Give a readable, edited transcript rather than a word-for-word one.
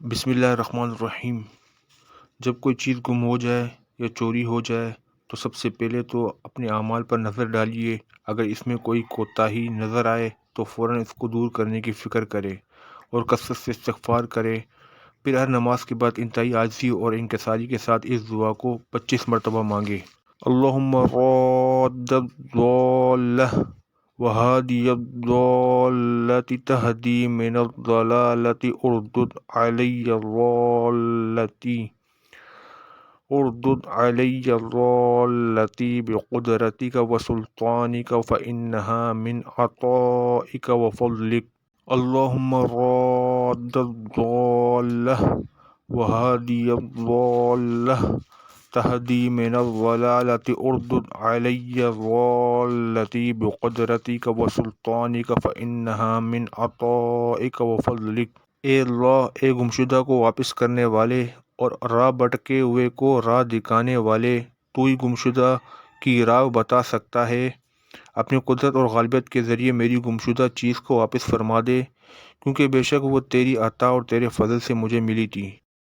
بسم اللہ الرحمن الرحیم۔ جب کوئی چیز گم ہو جائے یا چوری ہو جائے تو سب سے پہلے تو اپنے اعمال پر نظر ڈالیے۔ اگر اس میں کوئی کوتاہی نظر آئے تو فوراً اس کو دور کرنے کی فکر کرے اور کثرت سے استغفار کرے۔ پھر ہر نماز کے بعد انتہائی عاجزی اور انکساری کے ساتھ اس دعا کو 25 مرتبہ مانگے۔ اللہم راد الضالہ وہادی الضالۃ تہدی من الضلالۃ اردد علی الضالۃ بقدرتک وسلطانک فإنها من عطائک وفضلک۔ اللہم راد الضالہ وہادی الضالہ تہدی من الضلالۃ اردد علی الضالۃ بقدرتک وسلطانک فإنها من عطائک وفضلک۔ اے اللہ، اے گمشدہ کو واپس کرنے والے اور راہ بھٹکے ہوئے کو راہ دکھانے والے، تو ہی گمشدہ کی راہ بتا سکتا ہے۔ اپنی قدرت اور غالبیت کے ذریعے میری گمشدہ چیز کو واپس فرما دے، کیونکہ بے شک وہ تیری عطا اور تیرے فضل سے مجھے ملی تھی۔